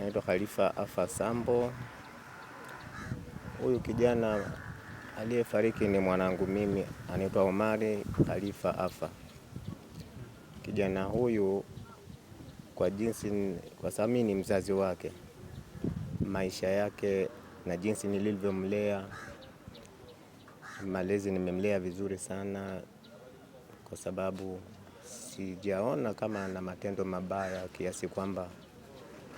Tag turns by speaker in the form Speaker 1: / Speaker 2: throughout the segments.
Speaker 1: naitwa Khalifa Afa Sambo. Huyu kijana aliyefariki ni mwanangu mimi, anaitwa Omari Khalifa Afa. Kijana huyu kwa sababu mimi ni mzazi wake, maisha yake na jinsi nilivyomlea, malezi nimemlea vizuri sana, kwa sababu sijaona kama ana matendo mabaya kiasi kwamba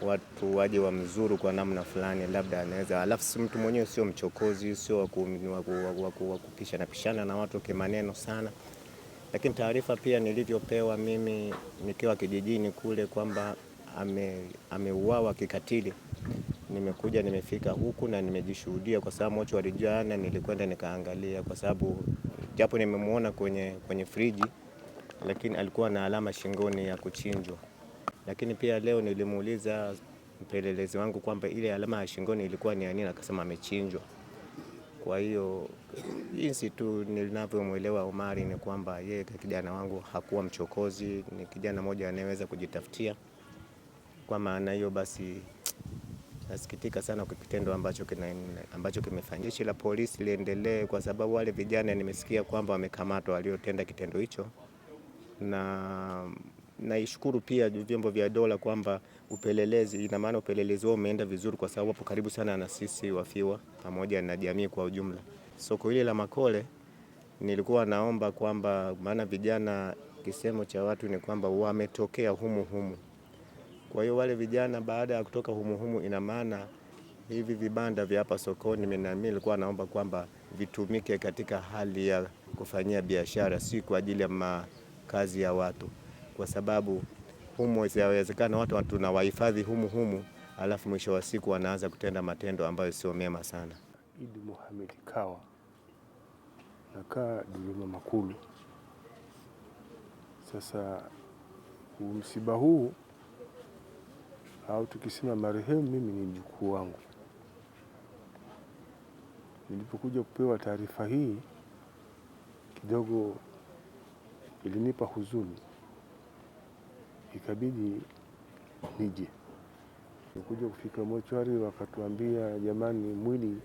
Speaker 1: watu waje wamzuru kwa namna fulani, labda anaweza. Alafu si mtu mwenyewe sio mchokozi, sio wa kupishana na watu kimaneno sana. Lakini taarifa pia nilivyopewa mimi nikiwa kijijini kule kwamba ameuawa kikatili, nimefika huku na nimejishuhudia, kwa sababu mochwari jana nilikwenda nikaangalia, kwa sababu japo nimemuona kwenye friji, lakini alikuwa na alama shingoni ya kuchinjwa. Lakini pia leo nilimuuliza mpelelezi wangu kwamba ile alama ya shingoni ilikuwa ni nini, akasema amechinjwa. Kwa hiyo jinsi tu ninavyomuelewa Omari ni kwamba yeye kijana wangu hakuwa mchokozi, ni kijana mmoja anayeweza kujitafutia. Kwa maana hiyo basi nasikitika sana kwa kitendo ambacho kimefanyika. Jeshi la polisi liendelee, kwa sababu wale vijana nimesikia kwamba wamekamatwa waliotenda kitendo hicho, na naishukuru pia vyombo vya dola kwamba ina maana upelelezi wao umeenda vizuri, kwa sababu hapo karibu sana na sisi wafiwa pamoja na jamii kwa ujumla. Soko hili la Makole nilikuwa naomba kwamba, maana vijana kisemo cha watu ni kwamba wametokea humu. Kwa hiyo wale vijana baada ya kutoka humu, ina maana hivi vibanda vya hapa sokoni, mimi nilikuwa naomba kwamba vitumike katika hali ya kufanyia biashara, si kwa ajili ya makazi ya watu, kwa sababu humu inawezekana watu tunawahifadhi humu, alafu mwisho wa siku wanaanza kutenda matendo ambayo sio mema sana.
Speaker 2: Idi Mohamed Kawa, nakaa Dodoma Makulu. Sasa msiba huu, au tukisema marehemu, mimi ni mjukuu wangu. Nilipokuja kupewa taarifa hii kidogo ilinipa huzuni, ikabidi nije. Nilikuja kufika mochwari, wakatuambia jamani, mwili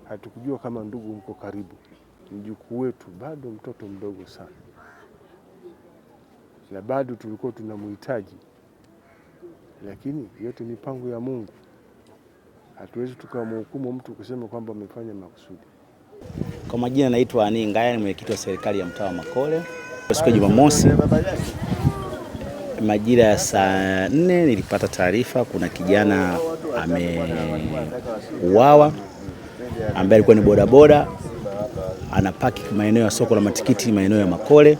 Speaker 2: hatukujua kama ndugu mko karibu, mjukuu wetu bado mtoto mdogo sana, na bado tulikuwa tunamhitaji, lakini yote mipango ya Mungu. Hatuwezi tukamhukumu mtu kusema kwamba amefanya makusudi.
Speaker 3: Kwa majina naitwa Ani Ngaya, ni mwenyekiti wa serikali ya mtaa wa Makole. Siku ya Jumamosi majira ya saa 4 nilipata taarifa kuna kijana ameuawa, ambaye alikuwa ni bodaboda anapaki maeneo ya soko la matikiti maeneo ya Makole,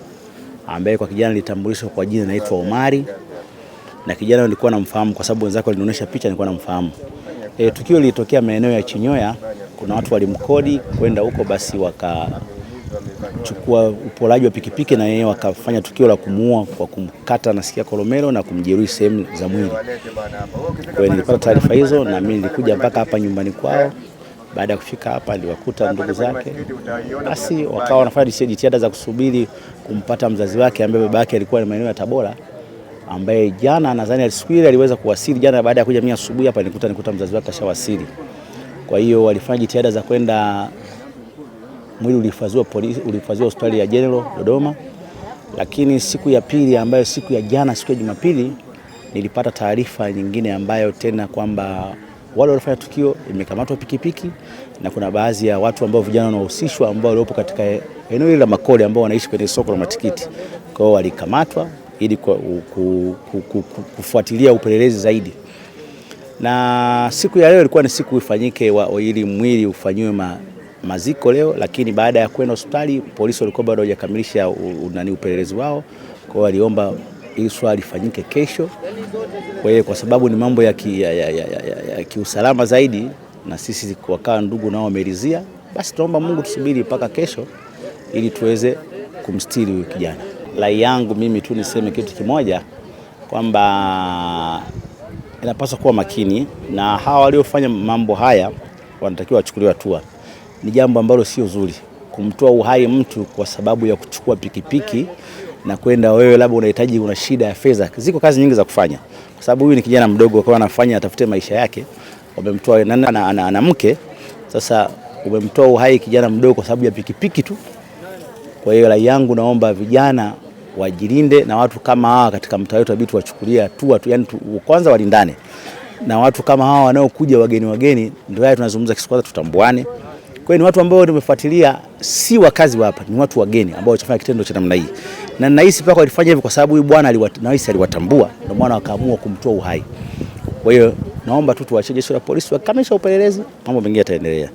Speaker 3: ambaye kwa kijana litambulishwa kwa jina naitwa Omari, na kijana nilikuwa namfahamu kwa sababu wenzake walinionyesha picha, nilikuwa namfahamu. Tukio lilitokea maeneo ya Chinyoya, kuna watu walimkodi kwenda huko, basi wakachukua upolaji wa pikipiki na yeye wakafanya tukio la kumuua kwa kumkata nasikia kolomelo na kumjeruhi sehemu za mwili. Kwa hiyo nilipata taarifa hizo na mimi nilikuja mpaka hapa nyumbani kwao. Baada ya kufika hapa niliwakuta ndugu zake, basi wakawa wanafanya jitihada za kusubiri kumpata mzazi wake ambaye baba yake alikuwa ni maeneo ya Tabora, ambaye jana nadhani aliweza kuwasili jana. Baada ya kuja mimi asubuhi hapa nikuta mzazi wake ashawasili. Kwa hiyo walifanya jitihada za kwenda, mwili ulihifadhiwa hospitali ya General Dodoma. Lakini siku ya pili, ambayo siku ya jana, siku ya Jumapili, nilipata taarifa nyingine ambayo tena kwamba wale walifanya tukio imekamatwa pikipiki, na kuna baadhi ya watu ambao vijana wanahusishwa ambao waliopo katika eneo hili la Makole ambao wanaishi kwenye soko la matikiti. Kwa hiyo walikamatwa ili kufuatilia upelelezi zaidi. Na siku ya leo ilikuwa ni siku ifanyike ili mwili ufanyiwe maziko leo, lakini baada ya kwenda hospitali polisi walikuwa bado hawajakamilisha upelelezi wao. Kwa hiyo waliomba ili swali lifanyike kesho. Kwa hiyo kwa sababu ni mambo ya kiusalama zaidi, na sisi kwa ndugu nao wameridhia, basi tunaomba Mungu tusubiri mpaka kesho ili tuweze kumstiri huyu kijana. Rai yangu mimi tu niseme kitu kimoja, kwamba inapaswa kuwa makini na hawa waliofanya mambo haya, wanatakiwa wachukuliwe hatua. Ni jambo ambalo sio zuri kumtoa uhai mtu kwa sababu ya kuchukua pikipiki na kwenda wewe labda una shida ya fedha. Ziko kazi nyingi za kufanya. kwa sababu huyu ni kijana mdogo kwa anafanya atafute maisha yake. Wamemtoa ana mke, sasa umemtoa uhai kijana mdogo kwa sababu ya pikipiki tu. Kwa hiyo rai yangu, naomba vijana wajilinde na watu kama hawa katika mtaa wetu, inabidi tuwachukulia hatua tu, yani kwanza walindane na watu kama hawa wanaokuja wageni, ndio haya tunazungumza kwanza, tutambuane. Kwa hiyo ni watu ambao nimefuatilia, si wakazi wa hapa, ni watu wageni ambao wachafanya kitendo cha namna hii, na nahisi paka walifanya hivyo kwa sababu huyu bwana aliwatambua, ndio maana wakaamua kumtoa uhai. Kwa hiyo naomba tu tuachie jeshi la polisi wakamilishe upelelezi, mambo mengine yataendelea.